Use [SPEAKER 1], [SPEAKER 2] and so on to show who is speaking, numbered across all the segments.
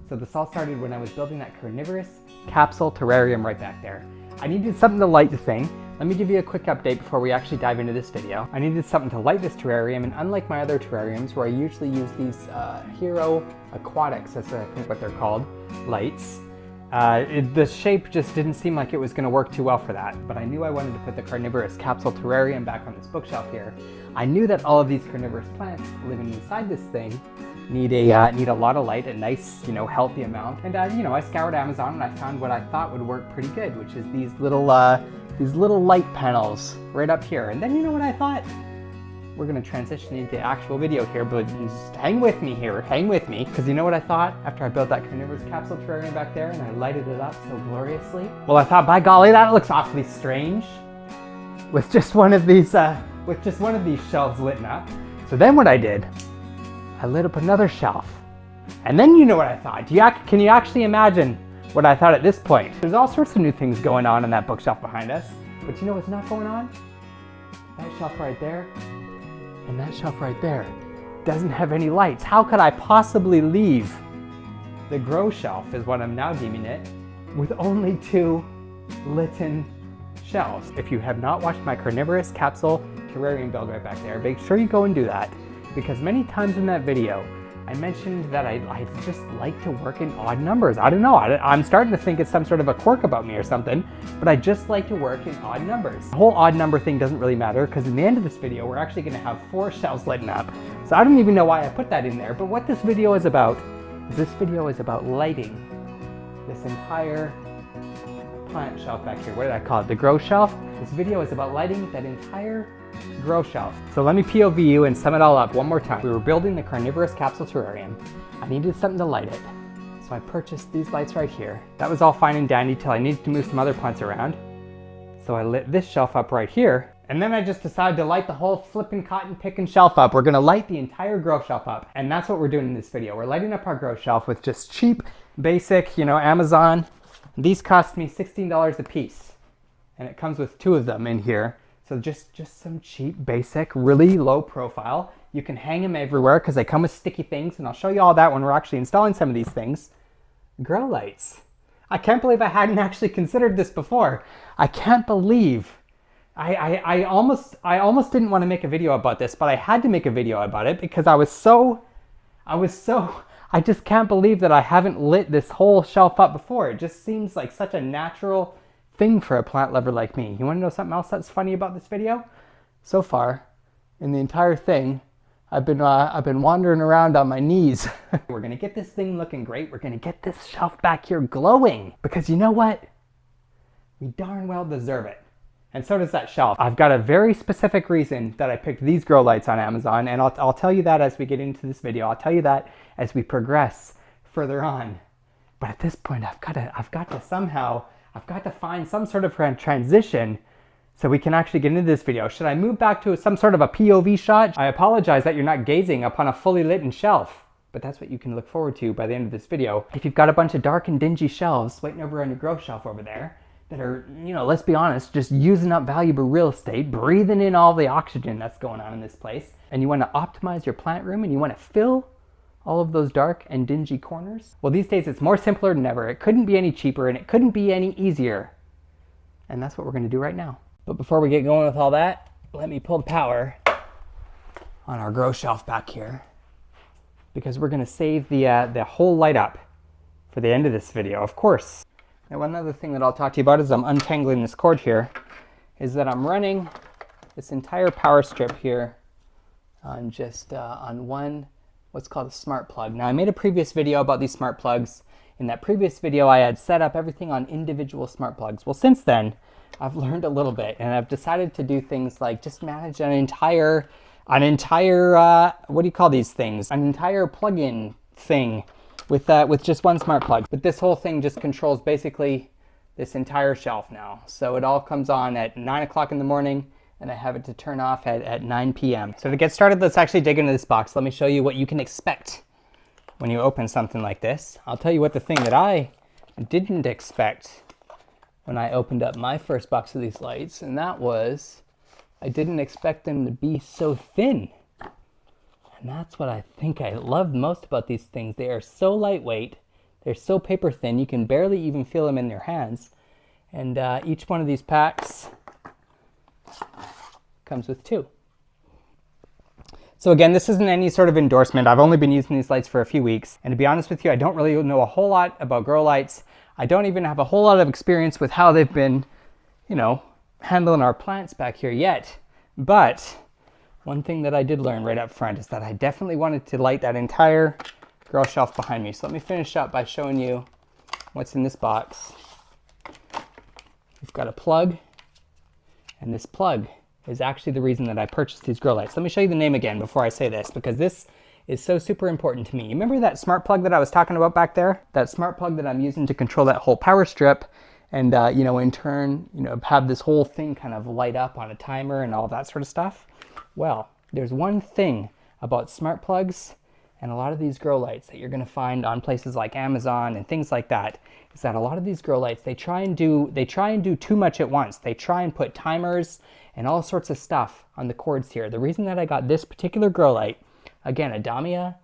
[SPEAKER 1] So this all started when I was building that carnivorous capsule terrarium right back there. I needed something to light the thing. Let me give you a quick update before we actually dive into this video. I needed something to light this terrarium, and unlike my other terrariums where I usually use these Hero Aquatics, that's I think what they're called, lights, the shape just didn't seem like it was going to work too well for that. But I knew I wanted to put the carnivorous capsule terrarium back on this bookshelf here. I knew that all of these carnivorous plants living inside this thing need a lot of light, a nice, healthy amount. And I scoured Amazon and I found what I thought would work pretty good, which is these little light panels right up here. And then you know what I thought? We're gonna transition into actual video here, but just hang with me here, because you know what I thought after I built that carnivorous capsule terrarium back there and I lighted it up so gloriously? Well, I thought, by golly, that looks awfully strange with just one of these shelves lit up. So then what I did, I lit up another shelf. And then you know what I thought? Can you actually imagine what I thought at this point? There's all sorts of new things going on in that bookshelf behind us. But you know what's not going on? That shelf right there and that shelf right there doesn't have any lights. How could I possibly leave the grow shelf, is what I'm now deeming it, with only 2 lit-in shelves? If you have not watched my carnivorous capsule terrarium build right back there, make sure you go and do that, because many times in that video I mentioned that I just like to work in odd numbers. I don't know, I'm starting to think it's some sort of a quirk about me or something, but I just like to work in odd numbers. The whole odd number thing doesn't really matter, because in the end of this video we're actually going to have 4 shelves lit up. So I don't even know why I put that in there, but what this video is about lighting this entire plant shelf back here. What did I call it? The grow shelf? This video is about lighting that entire grow shelf. So let me POV you and sum it all up one more time. We were building the carnivorous capsule terrarium. I needed something to light it. So I purchased these lights right here. That was all fine and dandy till I needed to move some other plants around. So I lit this shelf up right here. And then I just decided to light the whole flippin' cotton pickin' shelf up. We're gonna light the entire grow shelf up. And that's what we're doing in this video. We're lighting up our grow shelf with just cheap, basic, Amazon. These cost me $16 a piece. And it comes with 2 of them in here. So just some cheap, basic, really low profile. You can hang them everywhere because they come with sticky things, and I'll show you all that when we're actually installing some of these things. Grow lights. I can't believe I hadn't actually considered this before. I can't believe. I almost didn't want to make a video about this, but I had to make a video about it because I just can't believe that I haven't lit this whole shelf up before. It just seems like such a natural thing for a plant lover like me. You want to know something else that's funny about this video? So far, in the entire thing, I've been wandering around on my knees. We're gonna get this thing looking great. We're gonna get this shelf back here glowing, because you know what? We darn well deserve it. And so does that shelf. I've got a very specific reason that I picked these grow lights on Amazon, and I'll tell you that as we get into this video. I'll tell you that as we progress further on. But at this point, I've got to find some sort of transition so we can actually get into this video. Should I move back to some sort of a POV shot? I apologize that you're not gazing upon a fully lit shelf, but that's what you can look forward to by the end of this video. If you've got a bunch of dark and dingy shelves waiting over on your grow shelf over there that are, let's be honest, just using up valuable real estate, breathing in all the oxygen that's going on in this place, and you want to optimize your plant room and you want to fill all of those dark and dingy corners? Well, these days it's more simpler than ever. It couldn't be any cheaper and it couldn't be any easier. And that's what we're gonna do right now. But before we get going with all that, let me pull the power on our grow shelf back here, because we're gonna save the whole light up for the end of this video, of course. Now, one other thing that I'll talk to you about as I'm untangling this cord here is that I'm running this entire power strip here on on one what's called a smart plug. Now, I made a previous video about these smart plugs. In that previous video, I had set up everything on individual smart plugs. Well, since then, I've learned a little bit, and I've decided to do things like just manage an entire what do you call these things? An entire plug-in thing with just one smart plug. But this whole thing just controls basically this entire shelf now. So it all comes on at 9 o'clock in the morning, and I have it to turn off at 9 p.m. So to get started, let's actually dig into this box. Let me show you what you can expect when you open something like this. I'll tell you what the thing that I didn't expect when I opened up my first box of these lights, and that was I didn't expect them to be so thin. And that's what I think I love most about these things. They are so lightweight They're so paper thin, you can barely even feel them in your hands. And each one of these packs comes with 2. So again, this isn't any sort of endorsement. I've only been using these lights for a few weeks. And to be honest with you, I don't really know a whole lot about grow lights. I don't even have a whole lot of experience with how they've been, you know, handling our plants back here yet. But one thing that I did learn right up front is that I definitely wanted to light that entire grow shelf behind me. So let me finish up by showing you what's in this box. We've got a plug, and this plug is actually the reason that I purchased these grow lights. Let me show you the name again before I say this, because this is so super important to me. You remember that smart plug that I was talking about back there? That smart plug that I'm using to control that whole power strip and, you know, in turn, you know, have this whole thing kind of light up on a timer and all that sort of stuff? Well, there's one thing about smart plugs and a lot of these grow lights that you're going to find on places like Amazon and things like that, is that a lot of these grow lights, they try and do too much at once. They try and put timers and all sorts of stuff on the cords here. The reason that I got this particular grow light, again, a Damia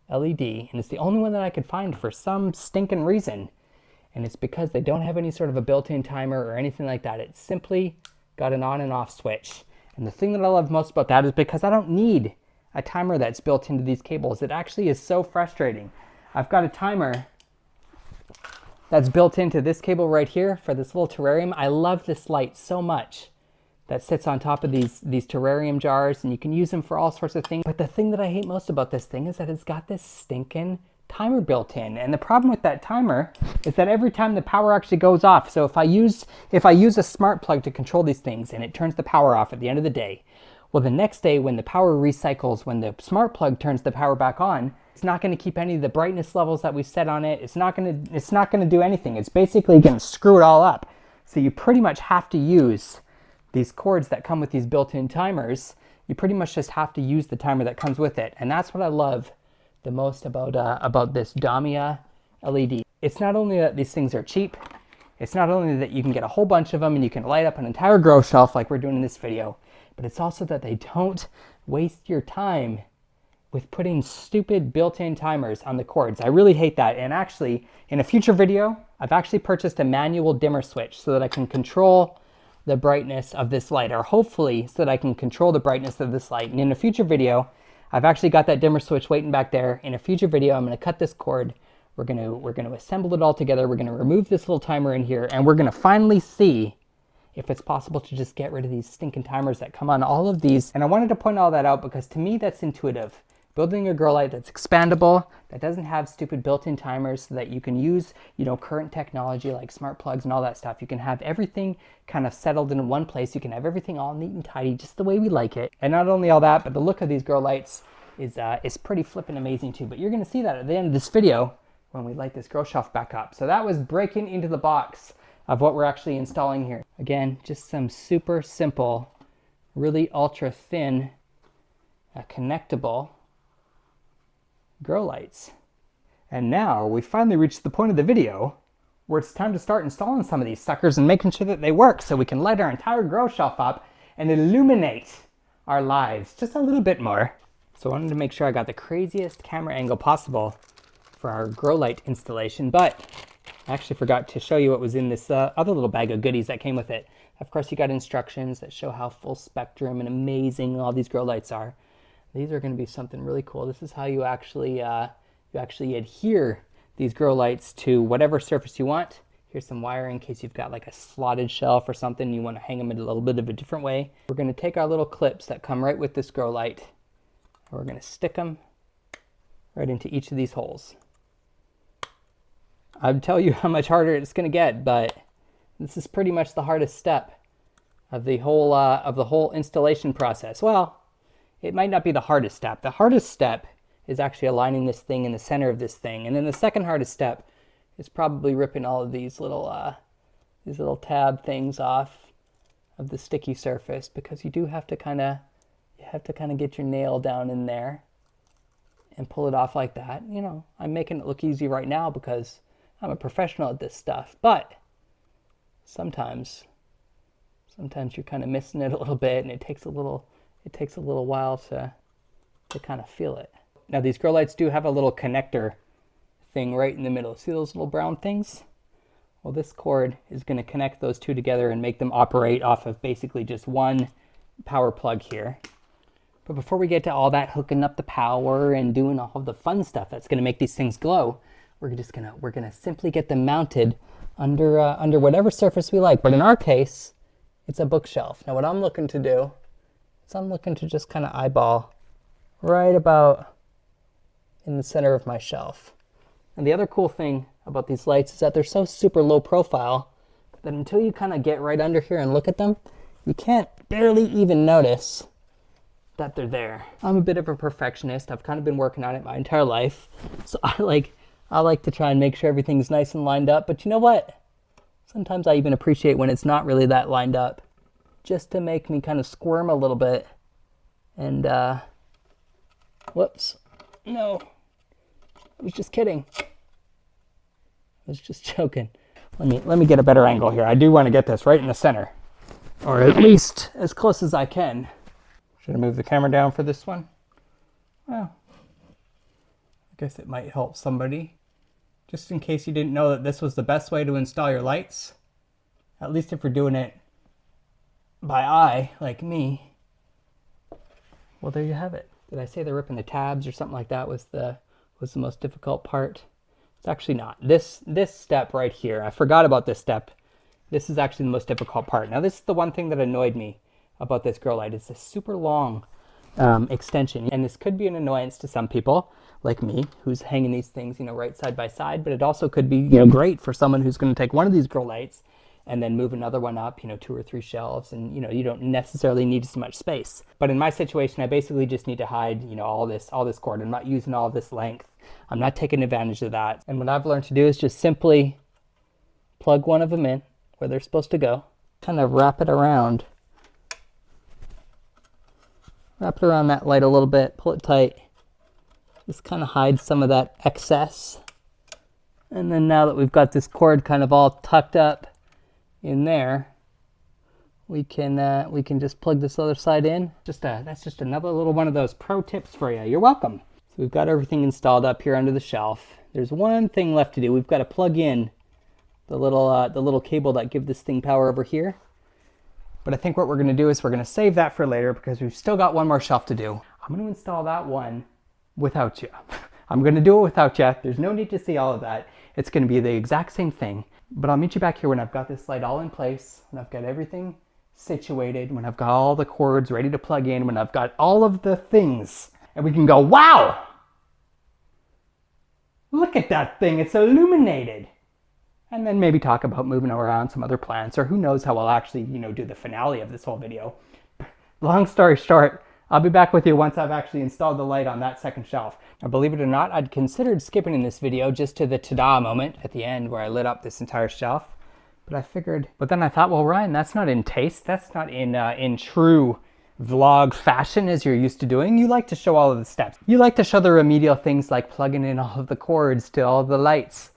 [SPEAKER 1] LED, and it's the only one that I could find for some stinking reason, and it's because they don't have any sort of a built-in timer or anything like that. It's simply got an on and off switch. And the thing that I love most about that is because I don't need a timer that's built into these cables. It actually is so frustrating. I've got a timer that's built into this cable right here for this little terrarium. I love this light so much that sits on top of these terrarium jars, and you can use them for all sorts of things. But the thing that I hate most about this thing is that it's got this stinking timer built in. And the problem with that timer is that every time the power actually goes off, so if I use a smart plug to control these things and it turns the power off at the end of the day, well, the next day when the power recycles, when the smart plug turns the power back on, it's not going to keep any of the brightness levels that we set on it. It's not going to do anything. It's basically going to screw it all up. So you pretty much have to use these cords that come with these built-in timers. You pretty much just have to use the timer that comes with it. And that's what I love the most about this Damia LED. It's not only that these things are cheap, it's not only that you can get a whole bunch of them and you can light up an entire grow shelf like we're doing in this video, but it's also that they don't waste your time with putting stupid built-in timers on the cords. I really hate that. And actually, in a future video, I've actually purchased a manual dimmer switch so that I can control the brightness of this light, or hopefully so that I can control the brightness of this light. And in a future video, I've actually got that dimmer switch waiting back there. In a future video, I'm going to cut this cord. We're going to assemble it all together. We're going to remove this little timer in here, and we're going to finally see if it's possible to just get rid of these stinking timers that come on all of these. And I wanted to point all that out because to me, that's intuitive. Building a grow light that's expandable, that doesn't have stupid built-in timers, so that you can use, you know, current technology like smart plugs and all that stuff. You can have everything kind of settled in one place. You can have everything all neat and tidy, just the way we like it. And not only all that, but the look of these grow lights is pretty flippin' amazing too. But you're going to see that at the end of this video when we light this grow shelf back up. So that was breaking into the box of what we're actually installing here. Again, just some super simple, really ultra thin, connectable grow lights. And now we finally reached the point of the video where it's time to start installing some of these suckers and making sure that they work so we can light our entire grow shelf up and illuminate our lives just a little bit more. So I wanted to make sure I got the craziest camera angle possible for our grow light installation, but I actually forgot to show you what was in this other little bag of goodies that came with it. Of course, you got instructions that show how full spectrum and amazing all these grow lights are. These are going to be something really cool. This is how you actually adhere these grow lights to whatever surface you want. Here's some wire in case you've got like a slotted shelf or something, you want to hang them in a little bit of a different way. We're going to take our little clips that come right with this grow light, and we're going to stick them right into each of these holes. I'd tell you how much harder it's going to get, but this is pretty much the hardest step of the whole installation process. Well, it might not be the hardest step. The hardest step is actually aligning this thing in the center of this thing. And then the second hardest step is probably ripping all of these little tab things off of the sticky surface, because you do have to kind of get your nail down in there and pull it off like that. You know, I'm making it look easy right now because I'm a professional at this stuff, but sometimes you're kind of missing it a little bit, and it takes a little while to kind of feel it. Now these grow lights do have a little connector thing right in the middle. See those little brown things? Well, this cord is going to connect those two together and make them operate off of basically just one power plug here. But before we get to all that hooking up the power and doing all of the fun stuff that's going to make these things glow, we're gonna simply get them mounted under whatever surface we like. But in our case, it's a bookshelf. Now what I'm looking to do is I'm looking to just kind of eyeball right about in the center of my shelf. And the other cool thing about these lights is that they're so super low profile that until you kind of get right under here and look at them, you can't barely even notice that they're there. I'm a bit of a perfectionist. I've kind of been working on it my entire life. So I like to try and make sure everything's nice and lined up. But you know what? Sometimes I even appreciate when it's not really that lined up, just to make me kind of squirm a little bit. And whoops, no, I was just kidding. I was just joking. Let me get a better angle here. I do want to get this right in the center, or at least as close as I can. Should I move the camera down for this one? Well, I guess it might help somebody. Just in case you didn't know that this was the best way to install your lights, at least if you're doing it by eye, like me. Well, there you have it. Did I say the ripping the tabs or something like that was the most difficult part? It's actually not. This step right here, I forgot about this step. This is actually the most difficult part. Now, this is the one thing that annoyed me about this grow light. It's this super long extension, and this could be an annoyance to some people like me who's hanging these things, right side by side, but it also could be great for someone who's going to take one of these grow lights and then move another one up 2 or 3 shelves, and you don't necessarily need as much space. But in my situation, I basically just need to hide all this cord. I'm not using all this length. I'm not taking advantage of that. And what I've learned to do is just simply plug one of them in where they're supposed to go, kind of wrap it around that light a little bit, pull it tight, just kind of hide some of that excess. And then now that we've got this cord kind of all tucked up in there, we can just plug this other side in. That's just another little one of those pro tips for you. You're welcome. So we've got everything installed up here under the shelf. There's one thing left to do. We've got to plug in the little cable that gives this thing power over here. But I think what we're going to do is we're going to save that for later because we've still got one more shelf to do. I'm going to install that one without you. I'm going to do it without you. There's no need to see all of that. It's going to be the exact same thing. But I'll meet you back here when I've got this light all in place, when I've got everything situated, when I've got all the cords ready to plug in, when I've got all of the things. And we can go, wow! Look at that thing, it's illuminated. And then maybe talk about moving around some other plants, or who knows how I'll actually, do the finale of this whole video. Long story short, I'll be back with you once I've actually installed the light on that second shelf. Now, believe it or not, I'd considered skipping in this video just to the ta-da moment at the end where I lit up this entire shelf. But then I thought, well, Ryan, that's not in taste. That's not in true vlog fashion as you're used to doing. You like to show all of the steps. You like to show the remedial things like plugging in all of the cords to all the lights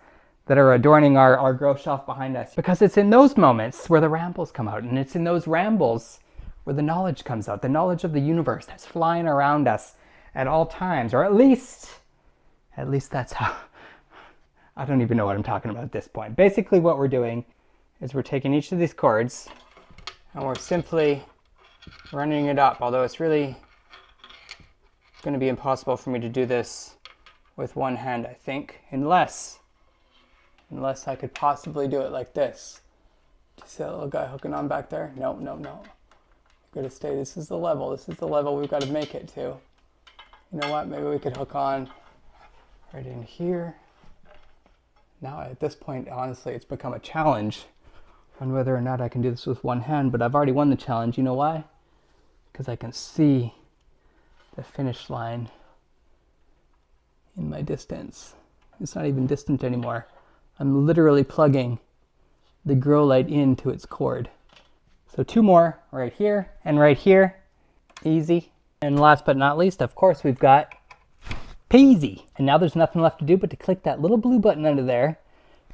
[SPEAKER 1] that are adorning our grow shelf behind us. Because it's in those moments where the rambles come out, and it's in those rambles where the knowledge comes out, the knowledge of the universe that's flying around us at all times, or at least that's how, I don't even know what I'm talking about at this point. Basically what we're doing is we're taking each of these cords and we're simply running it up, although it's really going to be impossible for me to do this with one hand, I think, unless I could possibly do it like this. Do you see that little guy hooking on back there? No. We've got to stay, this is the level we've got to make it to. You know what, maybe we could hook on right in here. Now at this point, honestly, it's become a challenge on whether or not I can do this with one hand, but I've already won the challenge. You know why? Because I can see the finish line in my distance. It's not even distant anymore. I'm literally plugging the grow light into its cord. So 2 more right here and right here. Easy. And last but not least, of course, we've got peasy. And now there's nothing left to do but to click that little blue button under there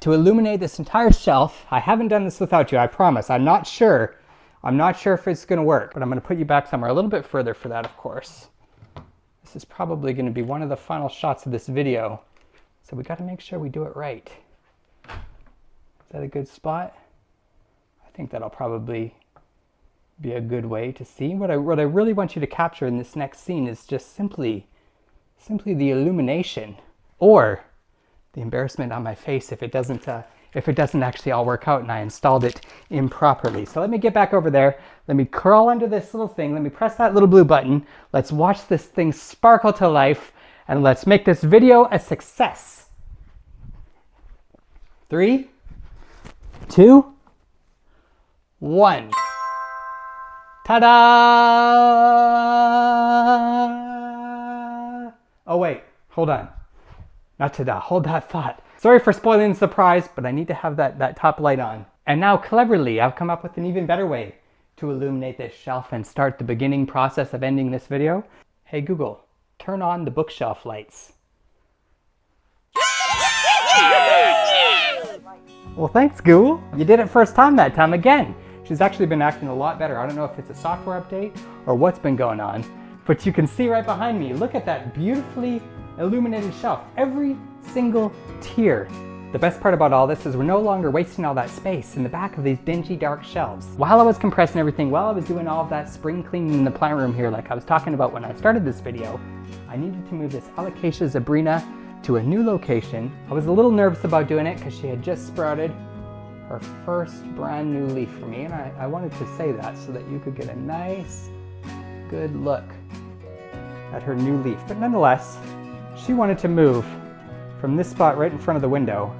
[SPEAKER 1] to illuminate this entire shelf. I haven't done this without you, I promise. I'm not sure if it's going to work, but I'm going to put you back somewhere a little bit further for that, of course. This is probably going to be one of the final shots of this video. So we got to make sure we do it right. Is that a good spot? I think that'll probably be a good way to see. What I really want you to capture in this next scene is just simply the illumination, or the embarrassment on my face if it doesn't actually all work out and I installed it improperly. So let me get back over there. Let me crawl under this little thing. Let me press that little blue button. Let's watch this thing sparkle to life, and let's make this video a success. 3, 2, 1. Ta-da! Oh wait, hold on. Not ta-da, hold that thought. Sorry for spoiling the surprise, but I need to have that top light on. And now cleverly, I've come up with an even better way to illuminate this shelf and start the beginning process of ending this video. Hey Google, turn on the bookshelf lights. Well, thanks Google. You did it first time that time again. She's actually been acting a lot better. I don't know if it's a software update or what's been going on, but you can see right behind me, look at that beautifully illuminated shelf. Every single tier. The best part about all this is we're no longer wasting all that space in the back of these dingy dark shelves. While I was compressing everything, while I was doing all of that spring cleaning in the plant room here like I was talking about when I started this video, I needed to move this Alocasia zebrina to a new location. I was a little nervous about doing it because she had just sprouted her first brand new leaf for me, and I wanted to say that so that you could get a nice, good look at her new leaf. But nonetheless, she wanted to move from this spot right in front of the window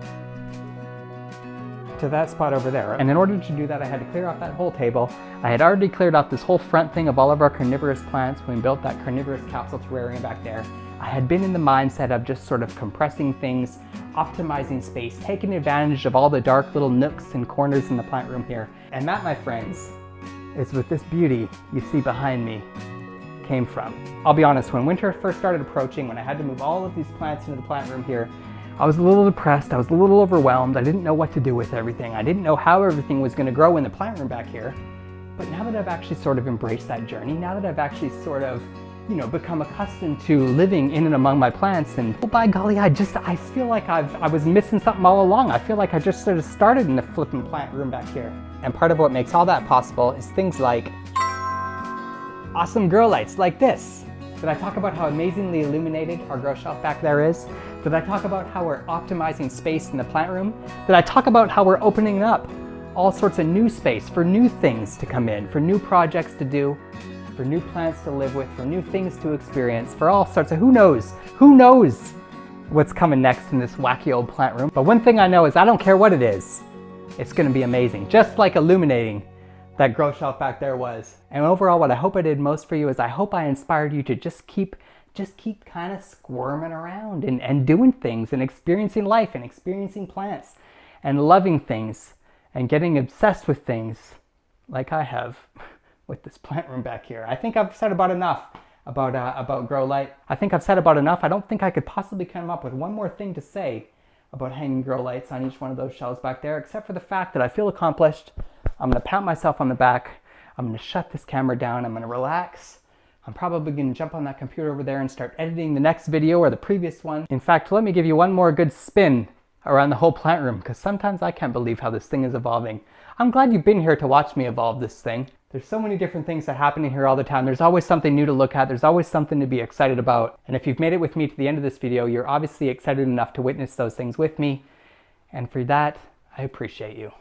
[SPEAKER 1] to that spot over there. And in order to do that, I had to clear off that whole table. I had already cleared off this whole front thing of all of our carnivorous plants when we built that carnivorous capsule terrarium back there. I had been in the mindset of just sort of compressing things, optimizing space, taking advantage of all the dark little nooks and corners in the plant room here. And that, my friends, is what this beauty you see behind me came from. I'll be honest, when winter first started approaching, when I had to move all of these plants into the plant room here, I was a little depressed, I was a little overwhelmed, I didn't know what to do with everything. I didn't know how everything was going to grow in the plant room back here. But now that I've actually sort of embraced that journey, now that I've actually sort of become accustomed to living in and among my plants, and oh by golly, I feel like I was missing something all along. I feel like I just sort of started in the flipping plant room back here. And part of what makes all that possible is things like awesome grow lights like this. Did I talk about how amazingly illuminated our grow shelf back there is? Did I talk about how we're optimizing space in the plant room? Did I talk about how we're opening up all sorts of new space for new things to come in, for new projects to do, for new plants to live with, for new things to experience, for all sorts of who knows what's coming next in this wacky old plant room. But one thing I know is I don't care what it is, it's gonna be amazing. Just like illuminating that grow shelf back there was. And overall, what I hope I did most for you is I hope I inspired you to just keep kind of squirming around and doing things and experiencing life and experiencing plants and loving things and getting obsessed with things like I have with this plant room back here. I think I've said about enough about grow light. I think I've said about enough. I don't think I could possibly come up with one more thing to say about hanging grow lights on each one of those shelves back there, except for the fact that I feel accomplished. I'm gonna pat myself on the back. I'm gonna shut this camera down. I'm gonna relax. I'm probably gonna jump on that computer over there and start editing the next video or the previous one. In fact, let me give you one more good spin around the whole plant room, because sometimes I can't believe how this thing is evolving. I'm glad you've been here to watch me evolve this thing. There's so many different things that happen in here all the time. There's always something new to look at. There's always something to be excited about. And if you've made it with me to the end of this video, you're obviously excited enough to witness those things with me. And for that, I appreciate you.